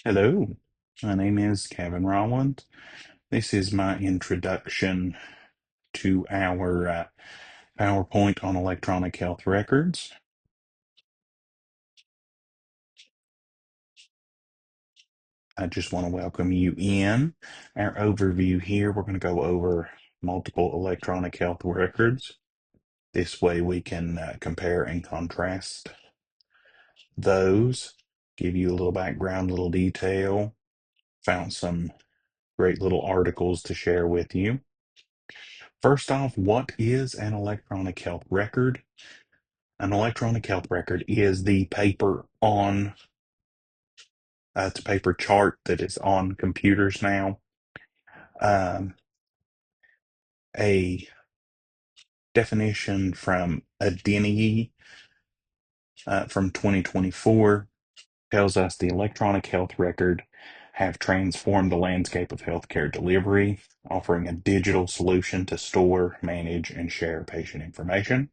Hello, my name is Kevin Rowland. This is my introduction to our PowerPoint on electronic health records. I just want to welcome you in. Our overview here, we're going to go over multiple electronic health records. This way we can compare and contrast those, give you a little background, little detail. Found some great little articles to share with you. First off, what is an electronic health record? An electronic health record is the paper on, it's a paper chart that is on computers now. A definition from Adeniyi from 2024 tells us the electronic health record have transformed the landscape of healthcare delivery, offering a digital solution to store, manage, and share patient information.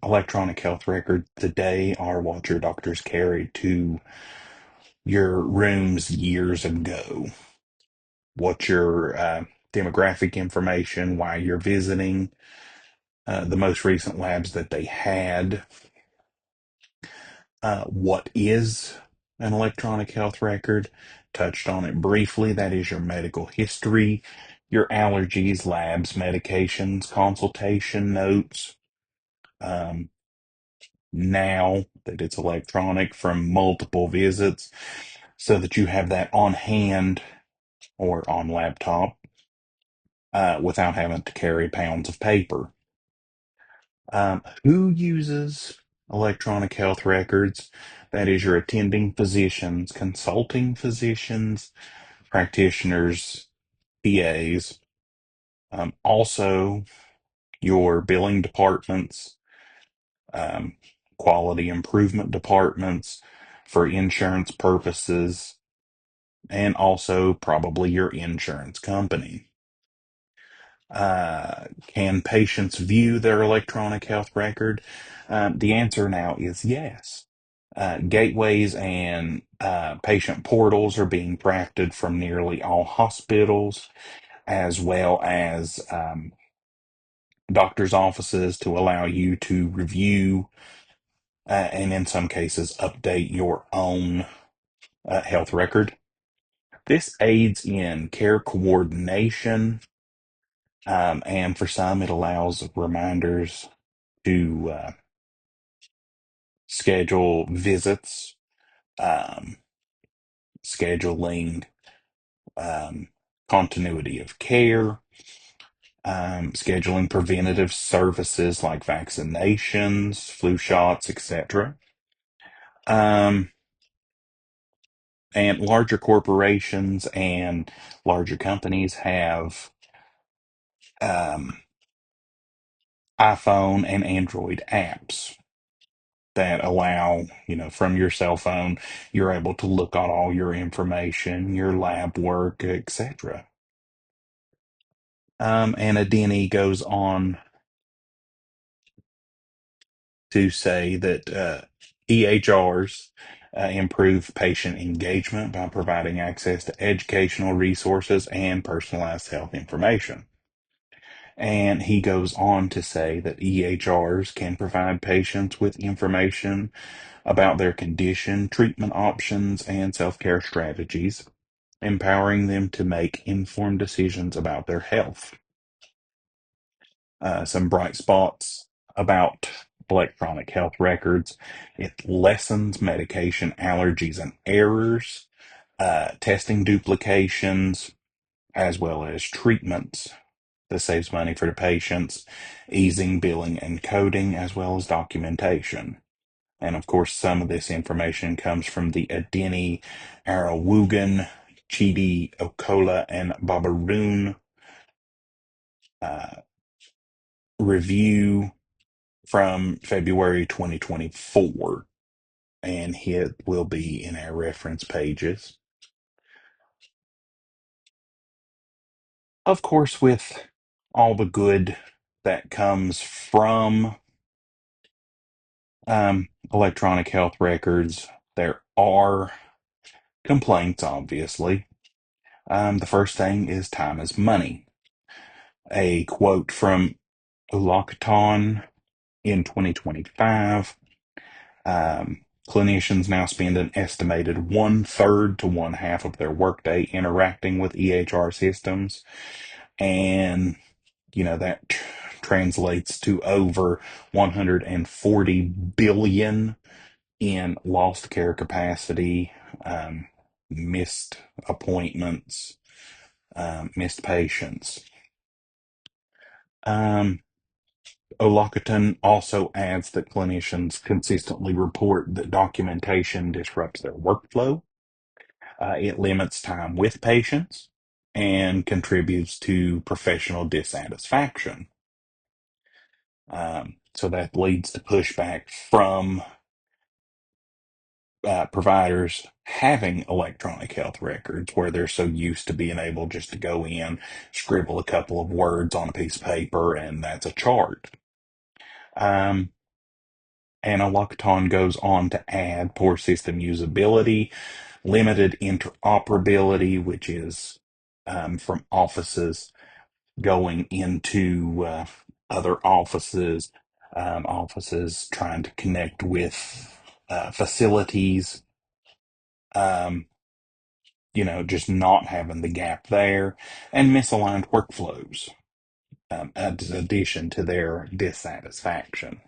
Electronic health records today are what your doctors carried to your rooms years ago. What your demographic information, why you're visiting, the most recent labs that they had. What is an electronic health record? Touched on it briefly. That is your medical history, your allergies, labs, medications, consultation notes. Now that it's electronic from multiple visits, so that you have that on hand or on laptop without having to carry pounds of paper. Who uses electronic health records? That is your attending physicians, consulting physicians, practitioners, PAs, also your billing departments, um, quality improvement departments for insurance purposes, and also probably your insurance company. Can patients view their electronic health record? The answer now is yes. Gateways and patient portals are being drafted from nearly all hospitals, as well as doctors' offices to allow you to review and, in some cases, update your own health record. This aids in care coordination, and for some, it allows reminders to schedule visits, um, scheduling continuity of care, scheduling preventative services like vaccinations, flu shots, etc. Um, and larger corporations and larger companies have um, iPhone and Android apps that allow, from your cell phone, you're able to look at all your information, your lab work, etc. And Adeni goes on to say that EHRs improve patient engagement by providing access to educational resources and personalized health information. And he goes on to say that EHRs can provide patients with information about their condition, treatment options, and self care strategies, empowering them to make informed decisions about their health. Some bright spots about electronic health records: it lessens medication allergies and errors, testing duplications, as well as treatments. This saves money for the patients, easing billing and coding, as well as documentation. And of course, some of this information comes from the Adeni, Arawugan, Chidi, Okola, and Babaroon uh, review from February 2024. And it will be in our reference pages. Of course, with all the good that comes from electronic health records, there are Complaints, obviously. The first thing is time is money. A quote from Ulacaton in 2025. Clinicians now spend an estimated one-third to one-half of their workday interacting with EHR systems. And, that translates to over 140 billion in lost care capacity, missed appointments, missed patients. O'Loughlin also adds that clinicians consistently report that documentation disrupts their workflow. It limits time with patients and contributes to professional dissatisfaction. So that leads to pushback from providers having electronic health records where they're so used to being able just to go in, scribble a couple of words on a piece of paper, and that's a chart. Anna Lockton goes on to add poor system usability, limited interoperability, which is from offices going into other offices, offices trying to connect with facilities, um, just not having the gap there, and misaligned workflows, as addition to their dissatisfaction.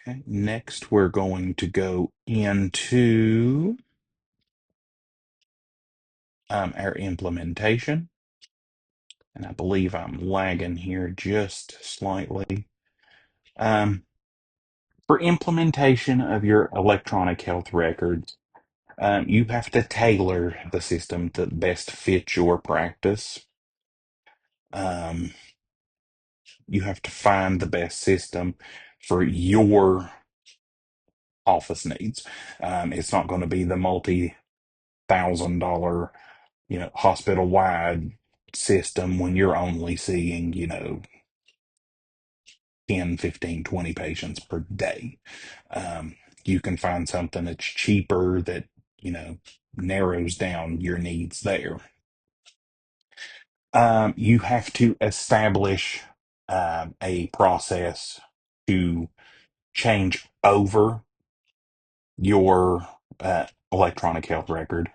Okay, next, we're going to go into our implementation. And I believe I'm lagging here just slightly. Um, for implementation of your electronic health records, you have to tailor the system to best fit your practice. Um, you have to find the best system for your office needs. It's not going to be the multi-thousand-dollar, hospital-wide system when you're only seeing, 10, 15, 20 patients per day. You can find something that's cheaper that, narrows down your needs there. You have to establish a process to change over your electronic health record,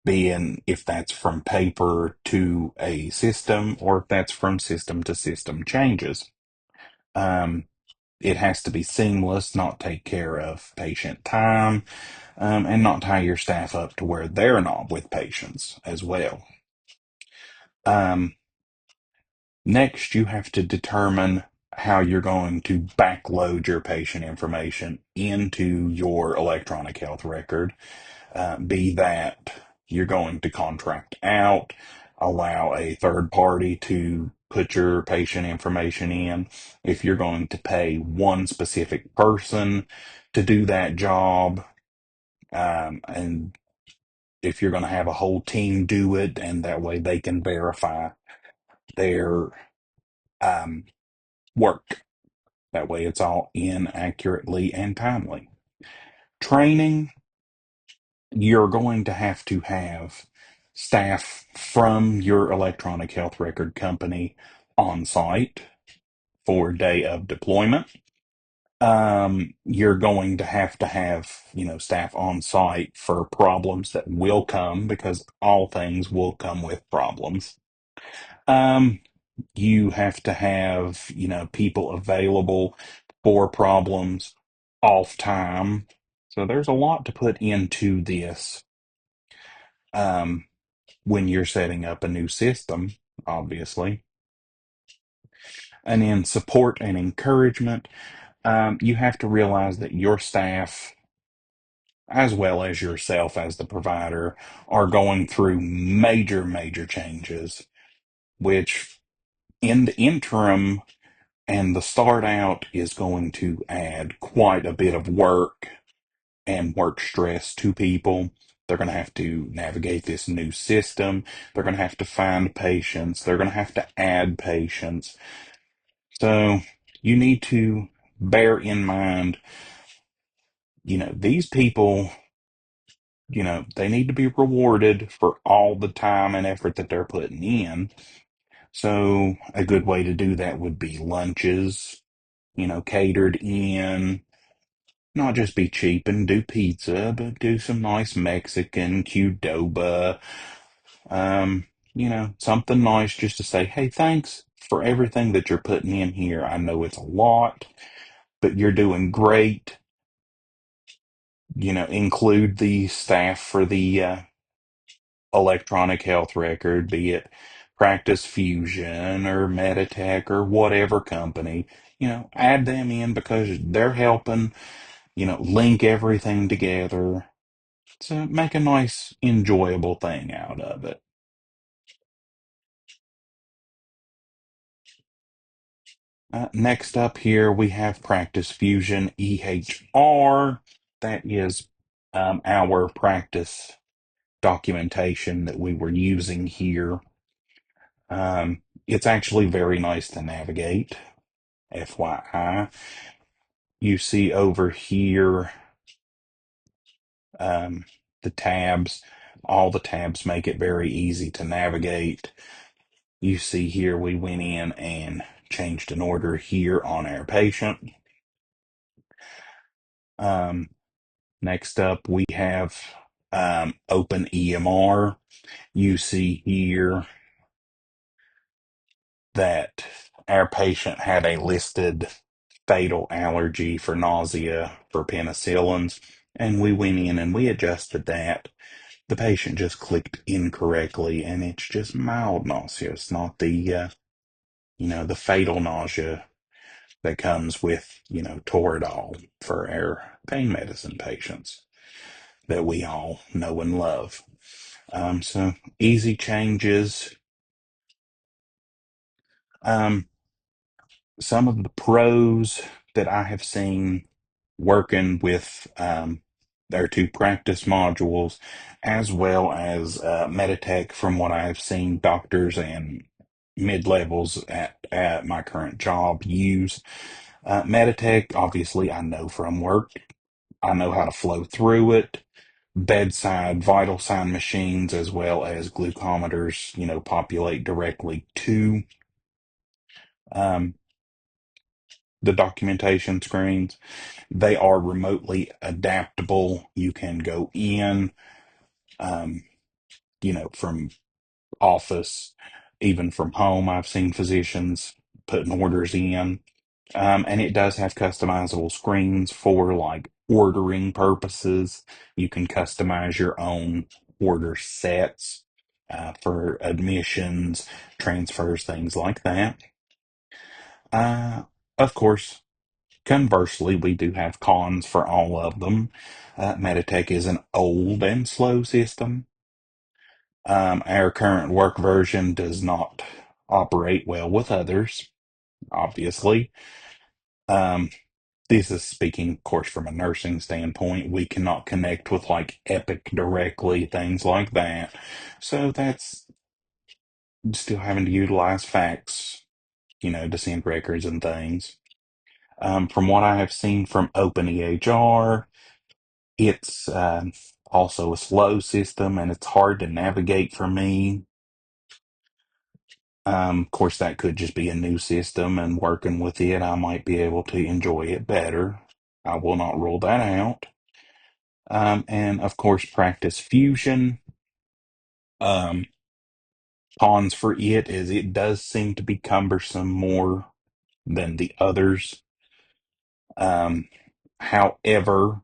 being if that's from paper to a system or if that's from system to system changes. Um, it has to be seamless, not take care of patient time, and not tie your staff up to where they're not with patients as well. Next, you have to determine how you're going to backload your patient information into your electronic health record, be that you're going to contract out, allow a third party to put your patient information in. If you're going to pay one specific person to do that job, and if you're going to have a whole team do it, and that way they can verify their um, work. That way it's all in accurately and timely. Training, you're going to have staff from your electronic health record company on site for day of deployment. You're going to have, staff on site for problems that will come because all things will come with problems. Um, you have to have, people available for problems off time. So there's a lot to put into this um, when you're setting up a new system, obviously. And in support and encouragement, you have to realize that your staff, as well as yourself as the provider, are going through major, major changes, which in the interim and the start out is going to add quite a bit of work and work stress to people. They're going to have to navigate this new system. They're going to have to find patients. They're going to have to add patients. So you need to bear in mind, these people, they need to be rewarded for all the time and effort that they're putting in. So a good way to do that would be lunches, catered in, not just be cheap and do pizza, but do some nice Mexican Qdoba, um, something nice just to say, hey, thanks for everything that you're putting in here. I know it's a lot, but you're doing great. Include the staff for the electronic health record, be it Practice Fusion or Meditech or whatever company, add them in because they're helping, link everything together to make a nice, enjoyable thing out of it. Next up here, we have Practice Fusion EHR. That is our practice documentation that we were using here. It's actually very nice to navigate, FYI. You see over here um, the tabs. All the tabs make it very easy to navigate. You see here we went in and changed an order here on our patient. Um, Next up, we have Open EMR. You see here that our patient had a listed fatal allergy for nausea for penicillins, and we went in and we adjusted that. The patient just clicked incorrectly, and it's just mild nausea. It's not the fatal nausea that comes with, Toradol for our pain medicine patients that we all know and love. So easy changes. Um, some of the pros that I have seen working with their two practice modules, as well as Meditech, from what I have seen doctors and mid levels at my current job use. Meditech, obviously, I know from work. I know how to flow through it. Bedside vital sign machines, as well as glucometers, populate directly to um, the documentation screens. They are remotely adaptable. You can go in, um, from office, even from home. I've seen physicians putting orders in. And it does have customizable screens for like ordering purposes. You can customize your own order sets for admissions, transfers, things like that. Uh, of course, conversely, we do have cons for all of them. Meditech is an old and slow system. Our current work version does not operate well with others, obviously. Um, this is speaking, of course, from a nursing standpoint. We cannot connect with like Epic directly, things like that. So that's still having to utilize fax, to send records and things. From what I have seen from OpenEHR, it's also a slow system and it's hard to navigate for me. Of course, that could just be a new system, and working with it, I might be able to enjoy it better. I will not rule that out. And of course, Practice Fusion. Um, Cons for it is it does seem to be cumbersome more than the others. However,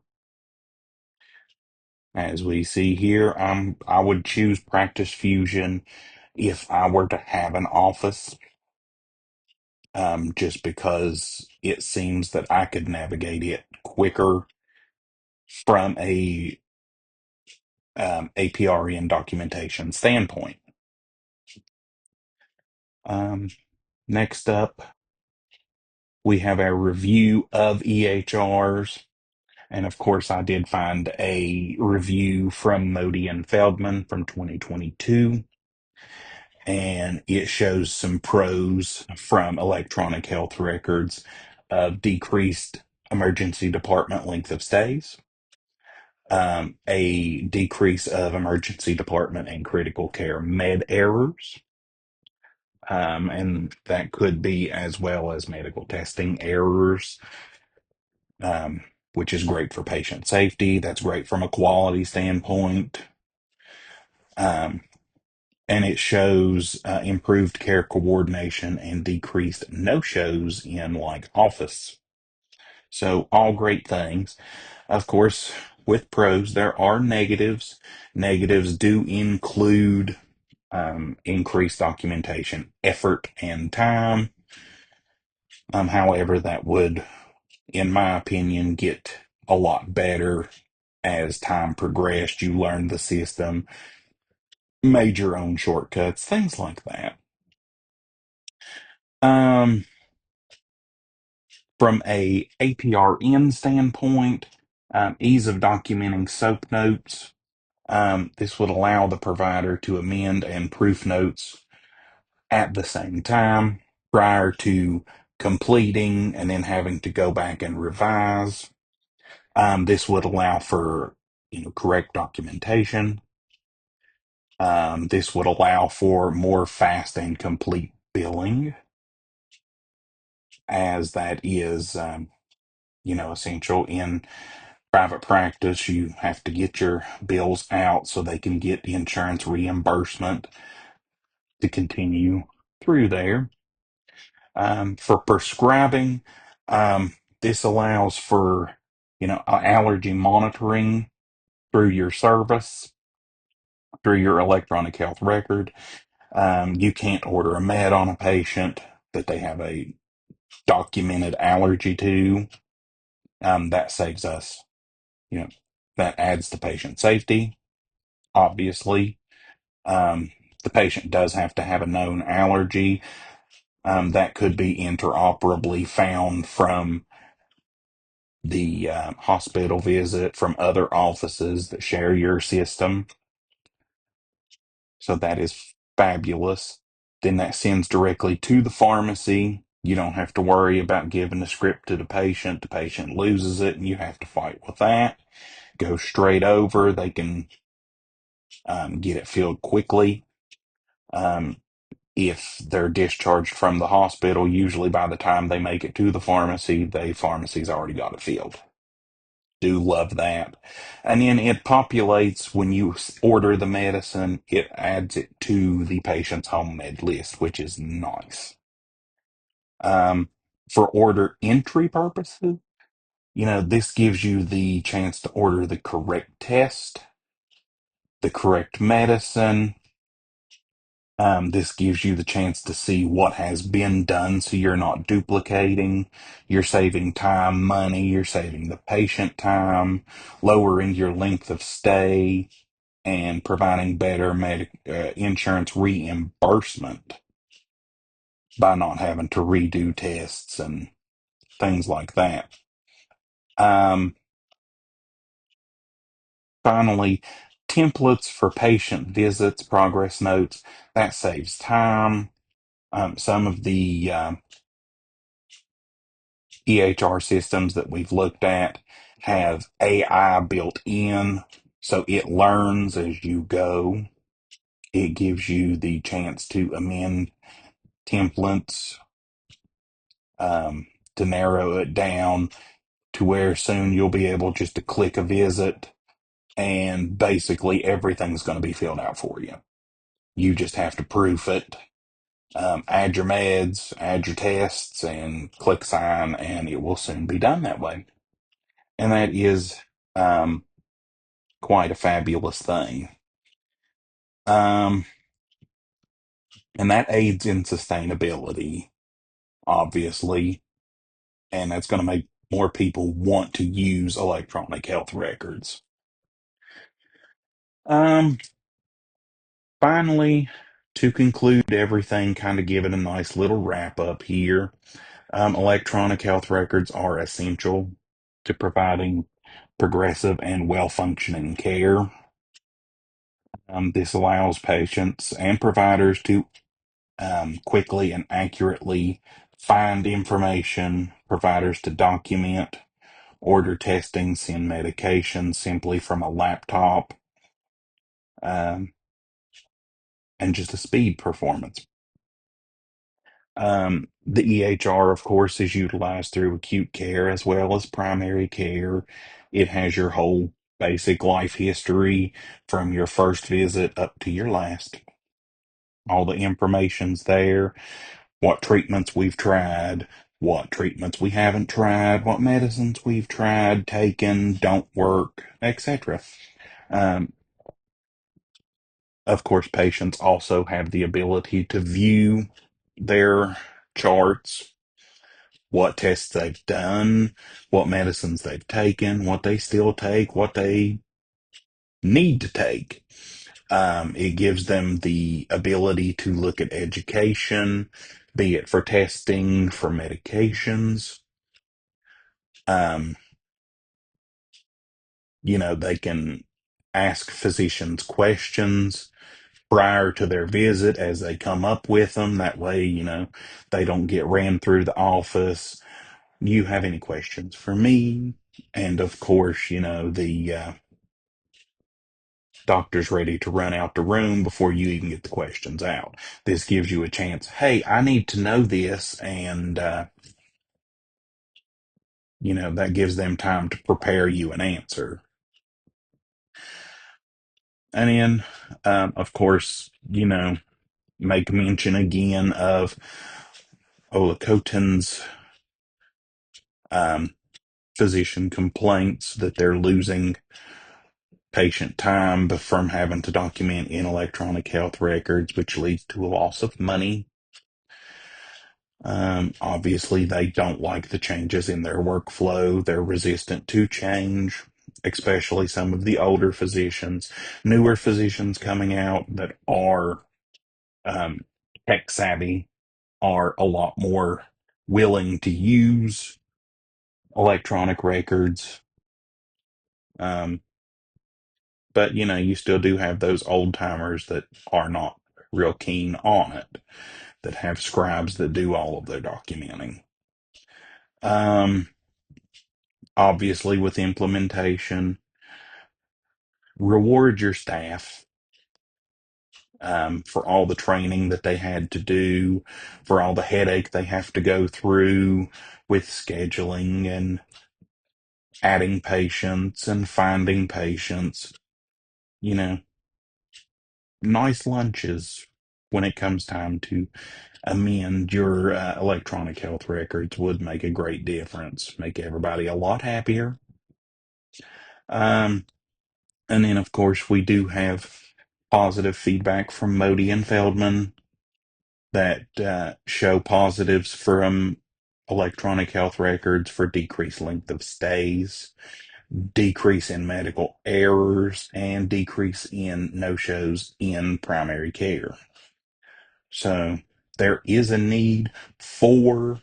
as we see here, I would choose Practice Fusion if I were to have an office, just because it seems that I could navigate it quicker from a APRN documentation standpoint. Um, Next up, we have our review of EHRs. And of course, I did find a review from Modi and Feldman from 2022, and it shows some pros from electronic health records. of decreased emergency department length of stays, a decrease of emergency department and critical care med errors, and that could be as well as medical testing errors, which is great for patient safety. That's great from a quality standpoint. Um, and it shows improved care coordination and decreased no-shows in like office. So all great things. Of course, with pros, there are negatives. Negatives do include increased documentation, effort, and time. However, that would, in my opinion, get a lot better as time progressed. You learned the system, made your own shortcuts, things like that. Um, from a APRN standpoint, ease of documenting SOAP notes. This would allow the provider to amend and proof notes at the same time prior to completing and then having to go back and revise. This would allow for correct documentation. This would allow for more fast and complete billing, as that is essential in private practice. You have to get your bills out so they can get insurance reimbursement to continue through there. For prescribing, this allows for allergy monitoring through your service, through your electronic health record. You can't order a med on a patient that they have a documented allergy to. That saves us, you know, that adds to patient safety, obviously. Um, the patient does have to have a known allergy that could be interoperably found from the hospital visit, from other offices that share your system. So that is fabulous. Then that sends directly to the pharmacy. You don't have to worry about giving the script to the patient. The patient loses it and you have to fight with that. Go straight over. They can get it filled quickly. Um, if they're discharged from the hospital, usually by the time they make it to the pharmacy, the pharmacy's already got it filled. Do love that. And then it populates when you order the medicine, it adds it to the patient's home med list, which is nice. For order entry purposes, this gives you the chance to order the correct test, the correct medicine. This gives you the chance to see what has been done so you're not duplicating. You're saving time, money, you're saving the patient time, lowering your length of stay, and providing better insurance reimbursement by not having to redo tests and things like that. Finally, templates for patient visits, progress notes, that saves time. Some of the EHR systems that we've looked at have AI built in, so it learns as you go. It gives you the chance to amend templates, to narrow it down to where soon you'll be able just to click a visit and basically everything's going to be filled out for you. You just have to proof it, add your meds, add your tests, and click sign, and it will soon be done that way. And that is quite a fabulous thing. Um, and that aids in sustainability, obviously, and that's going to make more people want to use electronic health records. Um, Finally, to conclude everything, kind of give it a nice little wrap up here. Electronic health records are essential to providing progressive and well functioning care. This allows patients and providers to quickly and accurately find information, providers to document, order testing, send medication simply from a laptop, um, and just a speed performance. The EHR, of course, is utilized through acute care as well as primary care. It has your whole basic life history from your first visit up to your last. All the information's there, what treatments we've tried, what treatments we haven't tried, what medicines we've tried, taken, don't work, etc. Um, of course, patients also have the ability to view their charts, what tests they've done, what medicines they've taken, what they still take, what they need to take. It gives them the ability to look at education, be it for testing, for medications. Um, they can ask physicians questions prior to their visit as they come up with them. That way, they don't get ran through the office. You have any questions for me? And of course, the doctor's ready to run out the room before you even get the questions out. This gives you a chance. Hey, I need to know this. And, that gives them time to prepare you an answer. And then, of course, make mention again of Olacotin's um, physician complaints that they're losing patient time from having to document in electronic health records, which leads to a loss of money. Obviously, they don't like the changes in their workflow. They're resistant to change, especially some of the older physicians. Newer physicians coming out that are um, tech savvy are a lot more willing to use electronic records. Um, but you still do have those old timers that are not real keen on it, that have scribes that do all of their documenting. Um, Obviously, with implementation, reward your staff for all the training that they had to do, for all the headache they have to go through with scheduling and adding patients and finding patients. You know, nice lunches when it comes time to amend your electronic health records would make a great difference, make everybody a lot happier. Um, and then, of course, we do have positive feedback from Modi and Feldman that show positives from electronic health records for decreased length of stays, decrease in medical errors, and decrease in no-shows in primary care. So there is a need for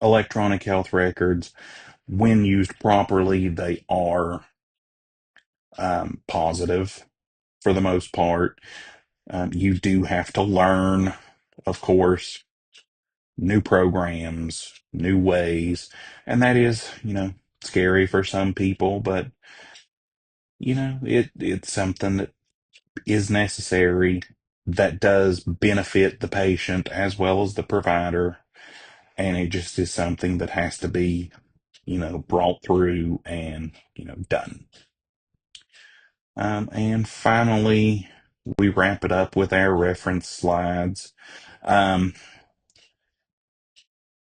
electronic health records. When used properly, they are positive for the most part. You do have to learn, of course, new programs, new ways, and that is, scary for some people, but it's something that is necessary, that does benefit the patient as well as the provider, and it just is something that has to be, brought through and, done. And finally, we wrap it up with our reference slides. Um,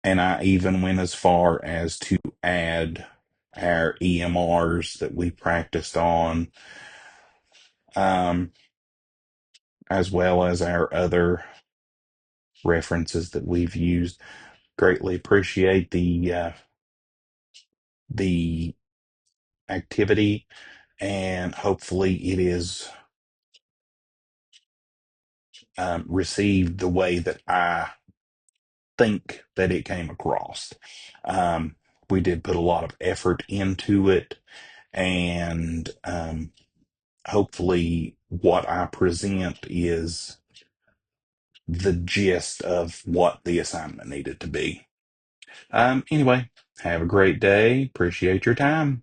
and I even went as far as to add our EMRs that we practiced on, um, as well as our other references that we've used. Greatly appreciate the activity, and hopefully it is received the way that I think that it came across. Um, we did put a lot of effort into it, and hopefully what I present is the gist of what the assignment needed to be. Anyway, have a great day. Appreciate your time.